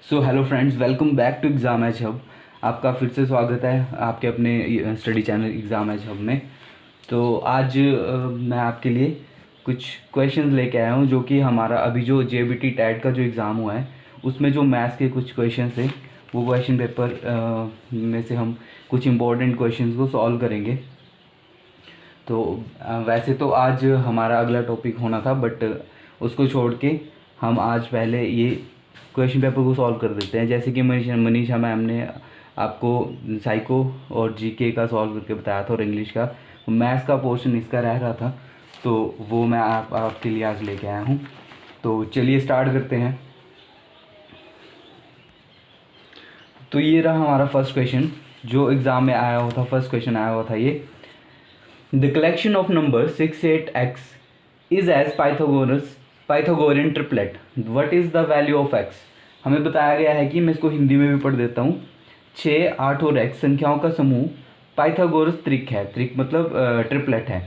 So hello friends, welcome back to Exam Edge Hub. आपका फिर से स्वागत है आपके अपने study channel Exam Edge Hub में। तो आज मैं आपके लिए कुछ क्वेश्चंस लेके आया हूँ जो कि हमारा अभी जो जेबीटी टैट का जो एग्ज़ाम हुआ है उसमें जो मैथ्स के कुछ क्वेश्चन थे वो क्वेश्चन पेपर में से हम कुछ इम्पोर्टेंट क्वेश्चंस को सॉल्व करेंगे। तो वैसे तो आज हमारा अगला टॉपिक होना था, बट उसको छोड़ के हम आज पहले ये क्वेश्चन पेपर को सॉल्व कर देते हैं। जैसे कि मनीषा मैम ने आपको साइको और जीके का सॉल्व करके बताया था और इंग्लिश का। मैथ्स का पोर्शन इसका रह रहा था, तो वो मैं आपके लिए आज लेके आया हूँ। तो चलिए स्टार्ट करते हैं। तो ये रहा हमारा फर्स्ट क्वेश्चन जो एग्ज़ाम में आया हुआ था। फर्स्ट क्वेश्चन आया हुआ था ये, the collection of number 6, 8x is as Pythagorean triplet, what is the value of x। हमें बताया गया है कि मैं इसको हिंदी में भी पढ़ देता हूँ। 6, 8 और x संख्याओं का समूह पाइथागोरस त्रिक है। त्रिक मतलब ट्रिपलेट है।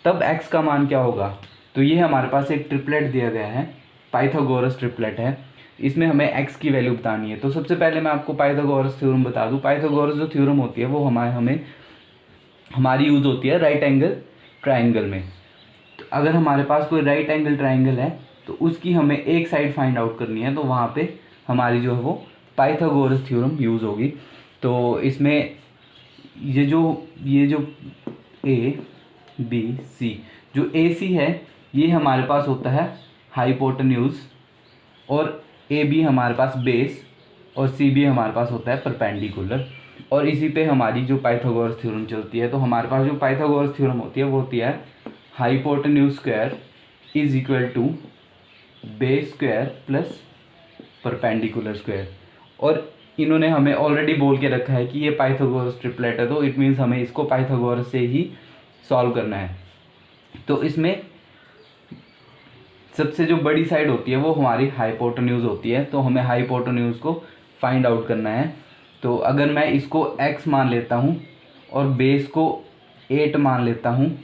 तब x का मान क्या होगा। तो ये हमारे पास एक ट्रिपलेट दिया गया है, पाइथागोरस ट्रिपलेट है। इसमें हमें x की वैल्यू बतानी है। तो सबसे पहले मैं आपको पाइथागोरस थ्योरम बता दूँ। पाइथागोरस जो थ्योरम होती है वो हमारी यूज़ होती है राइट एंगल ट्राइंगल में। तो अगर हमारे पास कोई राइट एंगल ट्राइंगल है तो उसकी हमें एक साइड फाइंड आउट करनी है, तो वहाँ पे हमारी जो है वो पाइथागोरस थ्योरम यूज़ होगी। तो इसमें ये जो ए बी सी, जो ए सी है ये हमारे पास होता है हाइपोटेन्यूज, और ए बी हमारे पास बेस, और सी बी हमारे पास होता है परपेंडिकुलर। और इसी पे हमारी जो पाइथागोरस थ्योरम चलती है। तो हमारे पास जो पाइथागोरस थ्योरम होती है वो होती है hypotenuse square is equal to base square plus perpendicular square. और इन्होंने हमें ऑलरेडी बोल के रखा है कि ये पाइथागोरस ट्रिपलेट है, तो इट मीन्स हमें इसको पाइथागोरस से ही सॉल्व करना है। तो इसमें सबसे जो बड़ी साइड होती है वो हमारी हाइपोटेन्यूज होती है, तो हमें हाइपोटेन्यूज को फाइंड आउट करना है। तो अगर मैं इसको x मान लेता हूँ और बेस को 8 मान लेता हूँ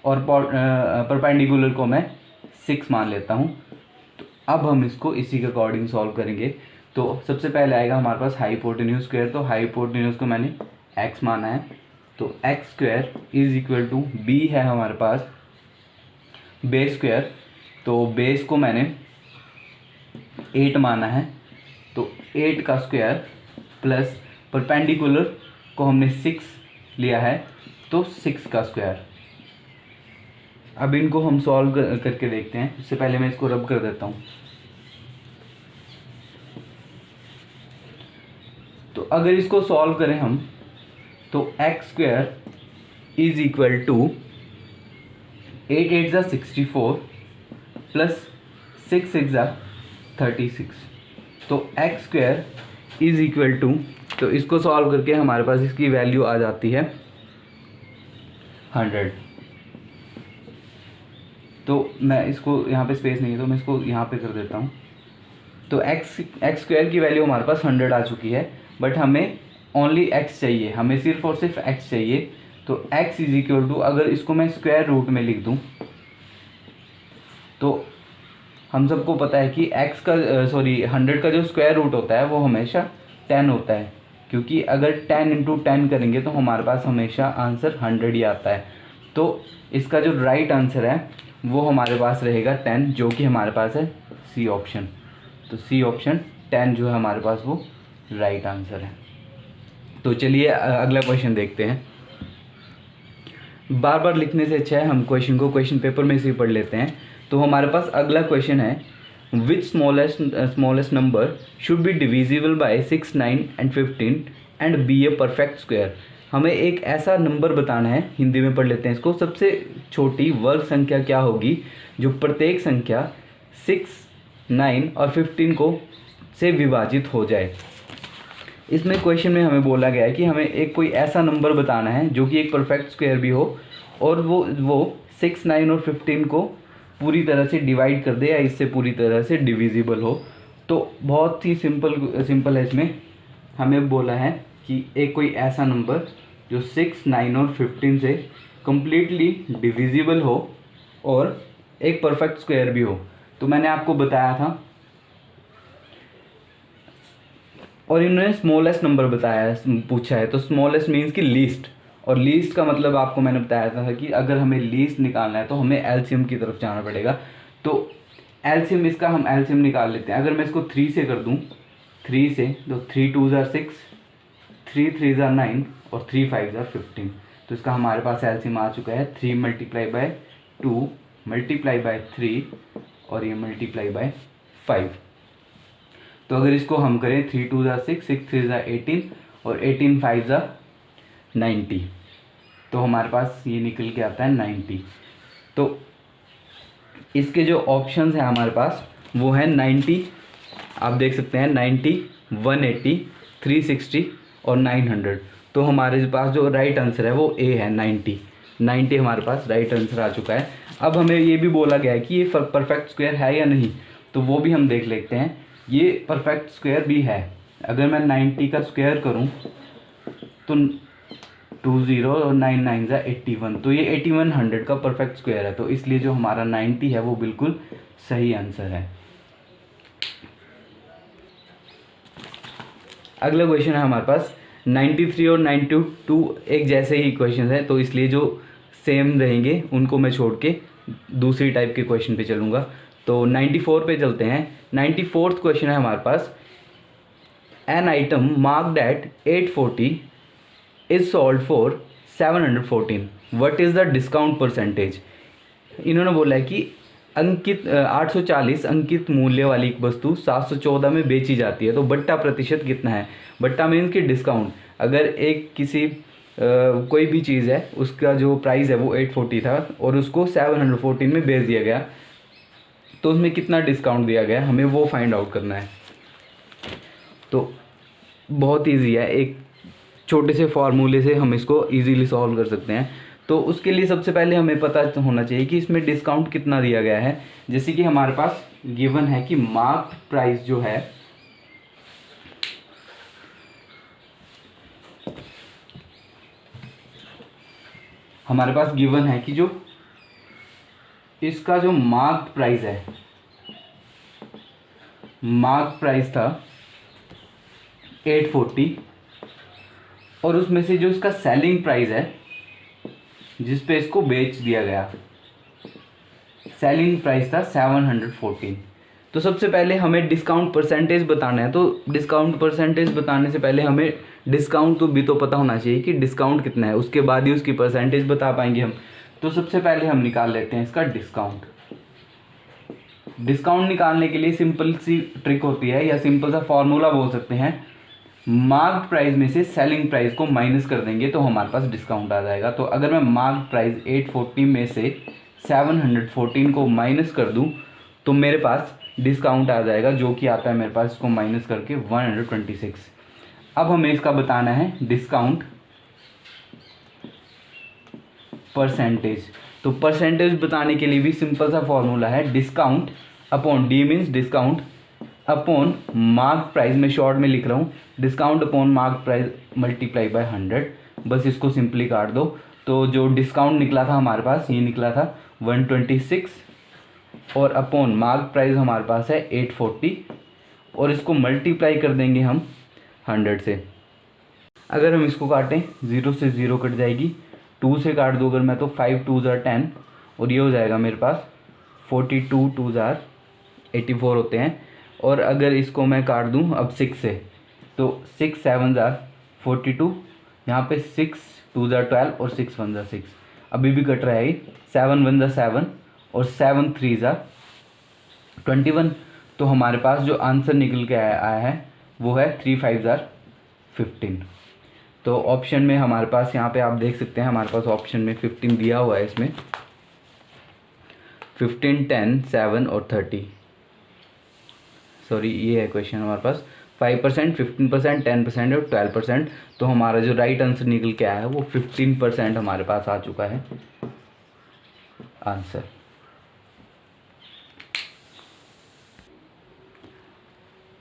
और परपेंडिकुलर को मैं 6 मान लेता हूँ, तो अब हम इसको इसी के अकॉर्डिंग सॉल्व करेंगे। तो सबसे पहले आएगा हमारे पास हाइपोटेन्यूज स्क्वायर। तो हाइपोटेन्यूज को मैंने x माना है, तो x square is equal to b है हमारे पास बेस स्क्वायर। तो बेस को मैंने 8 माना है, तो 8 का स्क्वायर प्लस परपेंडिकुलर को हमने 6 लिया है, तो 6 का स्क्वायर। अब इनको हम सॉल्व करके देखते हैं। उससे पहले मैं इसको रब कर देता हूँ। तो अगर इसको सॉल्व करें हम, तो x square is equal to 8 8 ज़ा 64 प्लस 6 6 ज़ा 36। तो x square is equal to, तो इसको सॉल्व करके हमारे पास इसकी वैल्यू आ जाती है 100। तो मैं इसको यहाँ पे स्पेस नहीं है तो मैं इसको यहाँ पे कर देता हूँ। तो x स्क्वायर की वैल्यू हमारे पास 100 आ चुकी है, बट हमें ओनली x चाहिए, हमें सिर्फ और सिर्फ x चाहिए। तो x इज इक्वल टू, अगर इसको मैं स्क्वायर रूट में लिख दूँ तो हम सबको पता है कि x का 100 का जो स्क्वायर रूट होता है वो हमेशा 10 होता है, क्योंकि अगर 10 इंटू 10 करेंगे तो हमारे पास हमेशा आंसर 100 ही आता है। तो इसका जो राइट आंसर है वो हमारे पास रहेगा 10, जो कि हमारे पास है सी ऑप्शन। तो सी ऑप्शन 10 जो है हमारे पास वो राइट आंसर है। तो चलिए अगला क्वेश्चन देखते हैं। बार बार लिखने से अच्छा है हम क्वेश्चन को क्वेश्चन पेपर में से ही पढ़ लेते हैं। तो हमारे पास अगला क्वेश्चन है, which smallest number should be divisible by 6, 9 and 15 and be a perfect square. हमें एक ऐसा नंबर बताना है, हिंदी में पढ़ लेते हैं इसको। सबसे छोटी वर्ग संख्या क्या होगी जो प्रत्येक संख्या 6, 9 और 15 को से विभाजित हो जाए। इसमें क्वेश्चन में हमें बोला गया है कि हमें एक कोई ऐसा नंबर बताना है जो कि एक परफेक्ट स्क्वायर भी हो और वो 6, 9 और 15 को पूरी तरह से डिवाइड कर दे या इससे पूरी तरह से डिविजिबल हो। तो बहुत ही सिंपल है। इसमें हमें बोला है कि एक कोई ऐसा नंबर जो 6, 9 और 15 से कम्प्लीटली डिविजिबल हो और एक परफेक्ट स्क्वायर भी हो। तो मैंने आपको बताया था और इन्होंने स्मॉलेस्ट नंबर बताया है, पूछा है, तो स्मॉलेस्ट मीन्स कि लीस्ट, और लीस्ट का मतलब आपको मैंने बताया था कि अगर हमें लीस्ट निकालना है तो हमें एलसीएम की तरफ जाना पड़ेगा। तो एलसीएम इसका हम एलसीएम निकाल लेते हैं। अगर मैं इसको 3 से कर दूं, 3 से, तो 3 2 ज़ा 6, 3 3 ज़ा 9 और 3 5 ज़ा 15। तो इसका हमारे पास एलसीएम आ चुका है 3 मल्टीप्लाई बाय 2 मल्टीप्लाई बाय 3 और ये मल्टीप्लाई बाय 5। तो अगर इसको हम करें 3 2 ज़ा 6, 6 3 ज़ा 18 और 18 5 ज़ा 90, तो हमारे पास ये निकल के आता है 90। तो इसके जो ऑप्शंस हैं हमारे पास वो है 90, आप देख सकते हैं 90, 180, 360 और 900। तो हमारे पास जो राइट आंसर है वो ए है 90। 90 हमारे पास राइट आंसर आ चुका है। अब हमें ये भी बोला गया है कि ये परफेक्ट स्क्वायर है या नहीं, तो वो भी हम देख लेते हैं। ये परफेक्ट स्क्वायर भी है। अगर मैं 90 का स्क्वायर करूं तो 20 और 9 9 ज़ा 81, तो ये 8100 का परफेक्ट स्क्वायर है। तो इसलिए जो हमारा 90 है वो बिल्कुल सही आंसर है। अगला क्वेश्चन है हमारे पास 93 और 92 एक जैसे ही क्वेश्चन है, तो इसलिए जो सेम रहेंगे उनको मैं छोड़ के दूसरी टाइप के क्वेश्चन पे चलूँगा। तो 94 पे चलते हैं। 94th क्वेश्चन है हमारे पास, an item marked at 840 is sold for 714, what is the discount percentage. इन्होंने बोला है कि अंकित 840 अंकित मूल्य वाली वस्तु 714 में बेची जाती है, तो बट्टा प्रतिशत कितना है। बट्टा मीन्स कि डिस्काउंट। अगर एक किसी कोई भी चीज़ है उसका जो प्राइस है वो 840 था और उसको 714 में बेच दिया गया, तो उसमें कितना डिस्काउंट दिया गया, हमें वो फाइंड आउट करना है। तो बहुत ईजी है, एक छोटे से फार्मूले से हम इसको ईजीली सॉल्व कर सकते हैं। तो उसके लिए सबसे पहले हमें पता होना चाहिए कि इसमें डिस्काउंट कितना दिया गया है। जैसे कि हमारे पास गिवन है कि मार्क प्राइस जो है हमारे पास गिवन है कि जो इसका जो मार्क प्राइस है, मार्क प्राइस था 840 और उसमें से जो इसका सेलिंग प्राइस है जिस पे इसको बेच दिया गया, सेलिंग प्राइस था 714। तो सबसे पहले हमें डिस्काउंट परसेंटेज बताना है। तो डिस्काउंट परसेंटेज बताने से पहले हमें डिस्काउंट तो भी तो पता होना चाहिए कि डिस्काउंट कितना है, उसके बाद ही उसकी परसेंटेज बता पाएंगे हम। तो सबसे पहले हम निकाल लेते हैं इसका डिस्काउंट। डिस्काउंट निकालने के लिए सिंपल सी ट्रिक होती है या सिंपल सा फॉर्मूला बोल सकते हैं। मार्क प्राइस में से सेलिंग प्राइस को माइनस कर देंगे तो हमारे पास डिस्काउंट आ जाएगा। तो अगर मैं मार्क प्राइस 840 में से 714 को माइनस कर दूं तो मेरे पास डिस्काउंट आ जाएगा, जो कि आता है मेरे पास इसको माइनस करके 126। अब हमें इसका बताना है डिस्काउंट परसेंटेज। तो परसेंटेज बताने के लिए भी सिंपल सा फॉर्मूला है, discount upon D means discount upon mark price, में शॉर्ट में लिख रहा हूँ, discount upon mark price multiply by 100। बस इसको सिंपली काट दो। तो जो डिस्काउंट निकला था हमारे पास ये निकला था 126 और अपॉन मार्क प्राइस हमारे पास है 840 और इसको मल्टीप्लाई कर देंगे हम 100 से। अगर हम इसको काटें 0 से 0 कट जाएगी, 2 से काट दो अगर मैं तो 5 2 ज़ा 10 और ये हो जाएगा मेरे पास 42 2 ज़ा 84 होते हैं। और अगर इसको मैं काट दूं अब 6 से तो 6 7 ज़ा 42, यहाँ पे 6 2 ज़ा 12 और 6 1 ज़ा 6, अभी भी कट रहा है। 7 1 ज़ा 7 और 7 3 ज़ा 21। तो हमारे पास जो आंसर निकल के आया है वो है 3 5 ज़ा 15। तो ऑप्शन में हमारे पास यहाँ पे आप देख सकते हैं हमारे पास ऑप्शन में 15 दिया हुआ है, इसमें 15 10 7 और 30। सॉरी ये है क्वेश्चन हमारे पास 5%, 15%, 10% और 12%। तो हमारा जो राइट आंसर निकल के आया है वो 15% हमारे पास आ चुका है आंसर।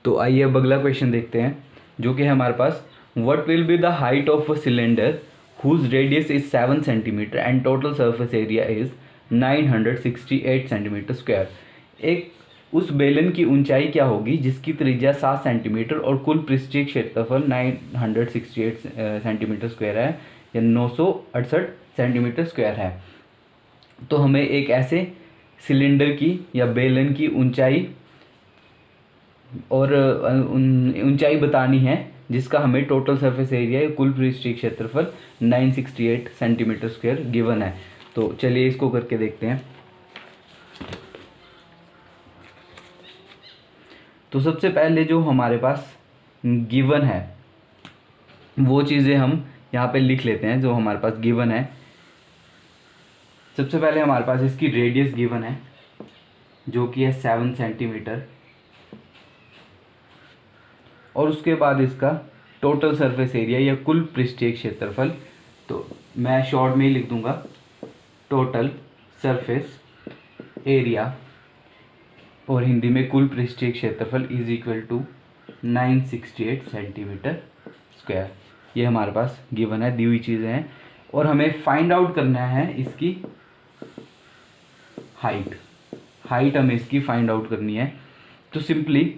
तो आइए अब अगला क्वेश्चन देखते हैं जो कि है हमारे पास, what will be the height of a cylinder whose radius is 7 centimetre and total surface area is 968 centimetre square. एक उस बेलन की ऊंचाई क्या होगी जिसकी त्रिज्या 7 सेंटीमीटर और कुल पृष्ठीय क्षेत्रफल 968 सेंटीमीटर स्क्वायर है या 968 सेंटीमीटर स्क्वायर है। तो हमें एक ऐसे सिलेंडर की या बेलन की ऊंचाई और ऊंचाई बतानी है जिसका हमें टोटल सरफेस एरिया या कुल पृष्ठीय क्षेत्रफल 968 सेंटीमीटर स्क्वायर गिवन है। तो चलिए इसको करके देखते हैं। तो सबसे पहले जो हमारे पास गिवन है वो चीज़ें हम यहाँ पे लिख लेते हैं जो हमारे पास गिवन है। सबसे पहले हमारे पास इसकी रेडियस गिवन है जो कि है 7 सेंटीमीटर, और उसके बाद इसका टोटल सरफेस एरिया या कुल पृष्ठीय क्षेत्रफल, तो मैं शॉर्ट में ही लिख दूंगा टोटल सरफेस एरिया और हिंदी में कुल पृष्ठीय क्षेत्रफल is equal to 968 centimetre square. ये हमारे पास गिवन है, दी हुई चीज़ें हैं और हमें फाइंड आउट करना है इसकी हाइट हमें इसकी फाइंड आउट करनी है। तो सिंपली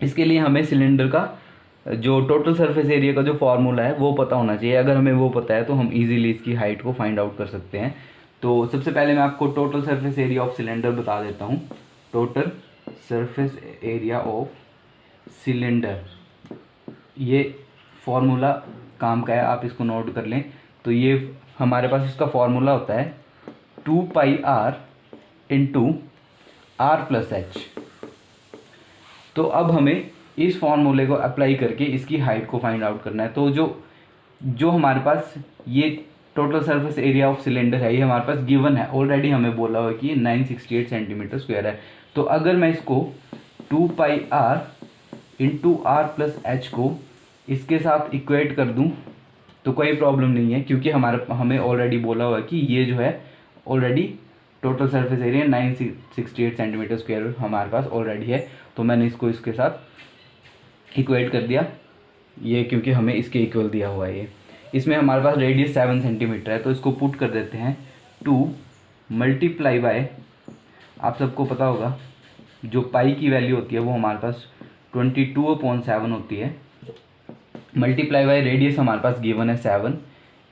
इसके लिए हमें सिलेंडर का जो टोटल सरफेस एरिया का जो फॉर्मूला है वो पता होना चाहिए। अगर हमें वो पता है तो हम इजीली इसकी हाइट को फाइंड आउट कर सकते हैं। तो सबसे पहले मैं आपको total surface area of cylinder बता देता हूँ। Total surface area of cylinder, ये फॉर्मूला काम का है, आप इसको नोट कर लें। तो ये हमारे पास इसका फॉर्मूला होता है 2πr इंटू r+h। तो अब हमें इस फॉर्मूले को अप्लाई करके इसकी हाइट को फाइंड आउट करना है। तो जो हमारे पास ये total surface area of cylinder है ये हमारे पास गिवन है, ऑलरेडी हमें बोला हुआ है कि 968 सेंटीमीटर स्क्वायर है। तो अगर मैं इसको 2πr इंटू r+h को इसके साथ इक्वेट कर दूं तो कोई प्रॉब्लम नहीं है, क्योंकि हमें ऑलरेडी बोला हुआ है कि ये जो है already total surface area 968 centimetre square हमारे पास ऑलरेडी है। तो मैंने इसको इसके साथ इक्वेट कर दिया, ये क्योंकि हमें इसके इक्वल दिया हुआ है। ये इसमें हमारे पास रेडियस 7 सेंटीमीटर है, तो इसको पुट कर देते हैं 2 मल्टीप्लाई बाय, आप सबको पता होगा जो पाई की वैल्यू होती है वो हमारे पास 22/7 होती है, मल्टीप्लाई बाय रेडियस हमारे पास गिवन है 7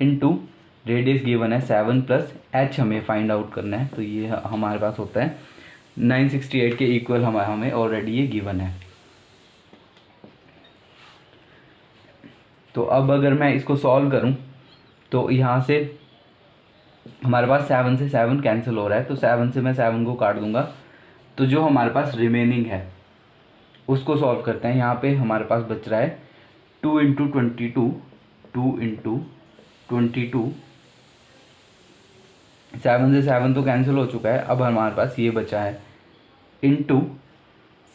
इंटू रेडियस गिवन है 7 प्लस h हमें फाइंड आउट करना है। तो ये हमारे पास होता है 968 के इक्वल हमें ऑलरेडी ये गिवन है। तो अब अगर मैं इसको सॉल्व करूं तो यहाँ से हमारे पास 7 से 7 कैंसिल हो रहा है, तो 7 से मैं 7 को काट दूंगा। तो जो हमारे पास रिमेनिंग है उसको सॉल्व करते हैं। यहाँ पे हमारे पास बच रहा है 2 इंटू 22 7 से 7 तो कैंसिल हो चुका है। अब हमारे पास ये बचा है into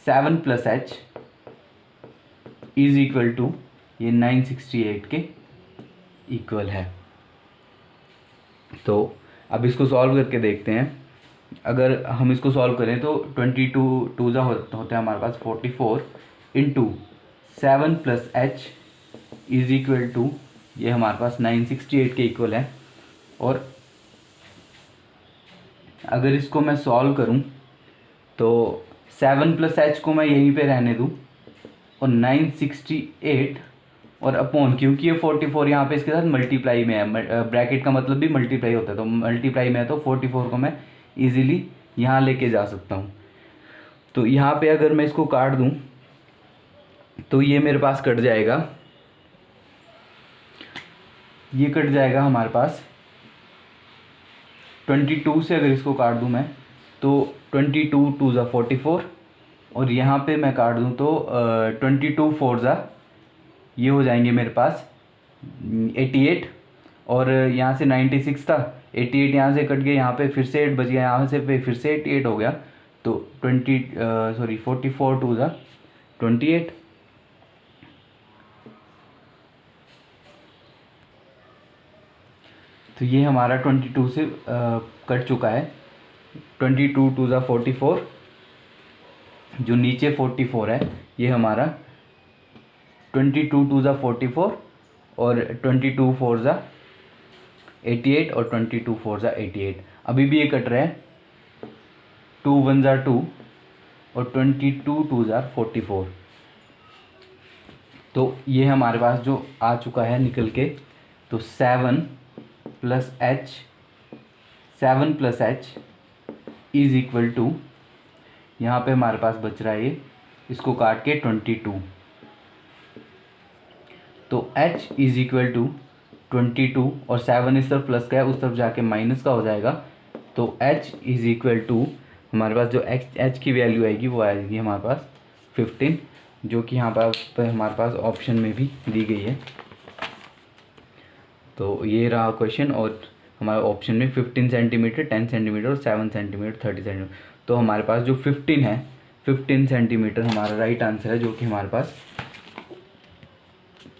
7 plus h is equal to ये 968 के इक्वल है। तो अब इसको सॉल्व करके देखते हैं। अगर हम इसको सॉल्व करें तो 22 2 होता है हमारे पास 44 into 7 plus h is equal to ये हमारे पास 968 के इक्वल है। और अगर इसको मैं सॉल्व करूं तो 7 प्लस h को मैं यहीं पे रहने दूं और 968 और अपॉन, क्योंकि ये 44 यहाँ पे इसके साथ मल्टीप्लाई में है, ब्रैकेट का मतलब भी मल्टीप्लाई होता है, तो मल्टीप्लाई में है तो 44 को मैं इजीली यहाँ लेके जा सकता हूँ। तो यहाँ पे अगर मैं इसको काट दूँ तो ये मेरे पास कट जाएगा, ये कट जाएगा हमारे पास 22 से। अगर इसको काट दूँ मैं तो 22 2 ज़ा 44 और यहाँ पे मैं काट दूँ तो 22 4 ज़ा ये हो जाएंगे मेरे पास 88 और यहाँ से 96 था, 88 यहाँ से कट गया, यहाँ पे फिर से 8 बच गया, यहाँ से फिर से 88 हो गया। तो 44 2 ज़ा 28। तो ये हमारा 22 से कट चुका है। 22 2 ज़ा 44, जो नीचे 44 है ये हमारा 22 2 ज़ा 44 और 22 4 ज़ा 88 और 22 4 ज़ा 88। अभी भी ये कट रहा है, 2 1 ज़ा 2 और 22 2 ज़ार 44। तो ये हमारे पास जो आ चुका है निकल के, तो 7 + h इज़ इक्वल टू, यहाँ पे हमारे पास बच रहा है ये, इसको काट के 22। तो h इज़ इक्वल टू 22 और 7 इस तरफ प्लस का है, उस तरफ जाके माइनस का हो जाएगा। तो h इज़ इक्वल टू हमारे पास जो h की वैल्यू आएगी वो आएगी हमारे पास 15, जो कि यहाँ पर हमारे पास ऑप्शन में भी दी गई है। तो ये रहा क्वेश्चन, और हमारे ऑप्शन में 15 सेंटीमीटर, 10 सेंटीमीटर और 7 सेंटीमीटर, 30 सेंटीमीटर। तो हमारे पास जो 15 है, 15 सेंटीमीटर हमारा राइट आंसर है, जो कि हमारे पास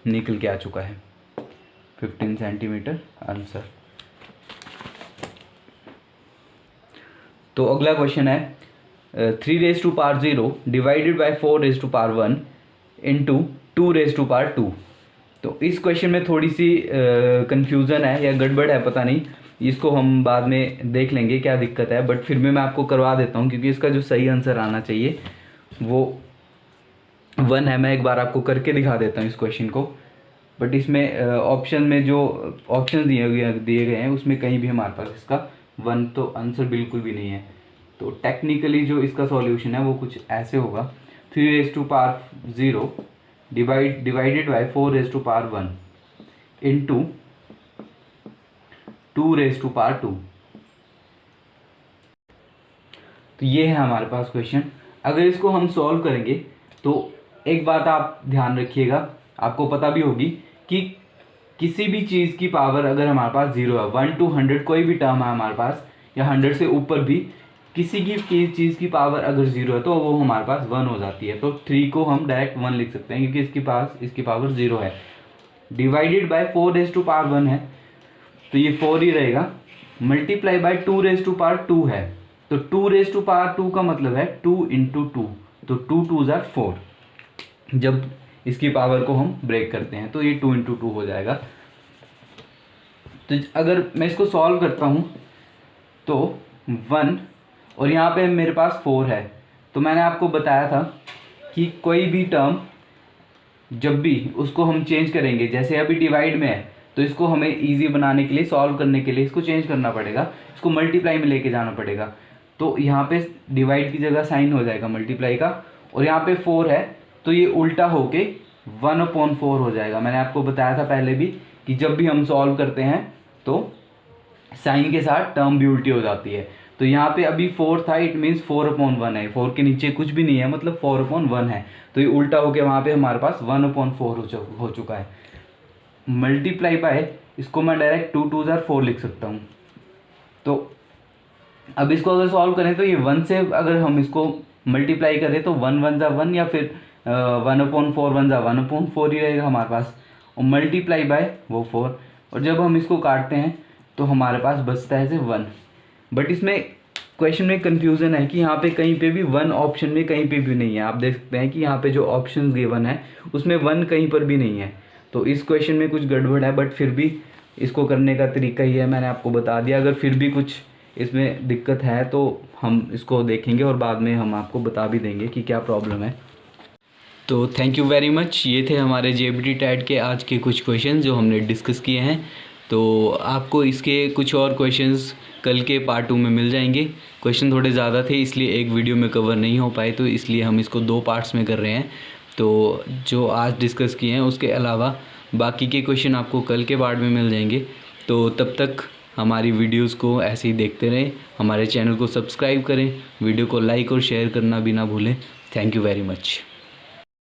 निकल के आ चुका है, 15 सेंटीमीटर आंसर। तो अगला क्वेश्चन है 3⁻0 डिवाइडेड बाय 4⁻1 इंटू 2⁻2। तो इस क्वेश्चन में थोड़ी सी कंफ्यूजन है या गड़बड़ है, पता नहीं, इसको हम बाद में देख लेंगे क्या दिक्कत है, बट फिर भी मैं आपको करवा देता हूँ, क्योंकि इसका जो सही आंसर आना चाहिए वो 1 है। मैं एक बार आपको करके दिखा देता हूँ इस क्वेश्चन को, बट इसमें ऑप्शन में जो ऑप्शन दिए गए हैं उसमें कहीं भी हमारे पास इसका 1 तो आंसर बिल्कुल भी नहीं है। तो टेक्निकली जो इसका सॉल्यूशन है वो कुछ ऐसे होगा, 3⁻0 डिवाइडेड बाय 4⁻1 इंटू 2⁻2। तो ये है हमारे पास क्वेश्चन। अगर इसको हम सॉल्व करेंगे तो एक बात आप ध्यान रखिएगा, आपको पता भी होगी कि किसी भी चीज़ की पावर अगर हमारे पास 0 है, 1 to 100 कोई भी टर्म है हमारे पास, या 100 से ऊपर भी किसी की चीज़ की पावर अगर 0 है तो वो हमारे पास 1 हो जाती है। तो 3 को हम डायरेक्ट 1 लिख सकते हैं, क्योंकि इसकी पावर 0 है। डिवाइडेड बाय 4⁻1 है, तो ये 4 ही रहेगा। मल्टीप्लाई बाय 2⁻2 है, तो 2⁻2 का मतलब है 2 × 2, तो 2 2 ज़ार 4। जब इसकी पावर को हम ब्रेक करते हैं तो ये 2 × 2 हो जाएगा। तो अगर मैं इसको सॉल्व करता हूँ तो 1, और यहाँ पे मेरे पास 4 है। तो मैंने आपको बताया था कि कोई भी टर्म जब भी उसको हम चेंज करेंगे, जैसे अभी डिवाइड में है तो इसको हमें इजी बनाने के लिए, सॉल्व करने के लिए इसको चेंज करना पड़ेगा, इसको मल्टीप्लाई में लेके जाना पड़ेगा। तो यहाँ पे डिवाइड की जगह साइन हो जाएगा मल्टीप्लाई का, और यहाँ पे 4 है तो ये उल्टा होके 1/4 हो जाएगा। मैंने आपको बताया था पहले भी कि जब भी हम सॉल्व करते हैं तो साइन के साथ टर्म भी उल्टी हो जाती है। तो यहाँ पे अभी 4 था, इट मीन्स 4/1 है, 4 के नीचे कुछ भी नहीं है, मतलब 4/1 है। तो ये उल्टा होके वहाँ पे हमारे पास 1/4 हो चुका है। मल्टीप्लाई बाय, इसको मैं डायरेक्ट 2 2 ज़ार 4 लिख सकता हूँ। तो अब इसको अगर सॉल्व करें तो ये 1 से अगर हम इसको मल्टीप्लाई करें तो 1 1 ज़ा 1, या फिर 1/4 1 ज़ा 1/4 ही रहेगा हमारे पास, और मल्टीप्लाई बाय वो 4, और जब हम इसको काटते हैं तो हमारे पास बचता है से 1। बट इसमें क्वेश्चन में कंफ्यूजन है कि यहाँ पे कहीं पे भी 1 ऑप्शन में कहीं पे भी नहीं है। आप देख सकते हैं कि यहाँ पे जो ऑप्शन गिवन है उसमें 1 कहीं पर भी नहीं है। तो इस क्वेश्चन में कुछ गड़बड़ है, बट फिर भी इसको करने का तरीका ही है, मैंने आपको बता दिया। अगर फिर भी कुछ इसमें दिक्कत है तो हम इसको देखेंगे और बाद में हम आपको बता भी देंगे कि क्या प्रॉब्लम है। तो थैंक यू वेरी मच। ये थे हमारे JBT टैट के आज के कुछ क्वेश्चन जो हमने डिस्कस किए हैं। तो आपको इसके कुछ और क्वेश्चंस कल के पार्ट 2 में मिल जाएंगे। क्वेश्चन थोड़े ज़्यादा थे इसलिए एक वीडियो में कवर नहीं हो पाए, तो इसलिए हम इसको 2 पार्ट्स में कर रहे हैं। तो जो आज डिस्कस किए हैं उसके अलावा बाकी के क्वेश्चन आपको कल के पार्ट में मिल जाएंगे। तो तब तक हमारी वीडियोस को ऐसे ही देखते रहें, हमारे चैनल को सब्सक्राइब करें, वीडियो को लाइक और शेयर करना भी ना भूलें। Thank you very much.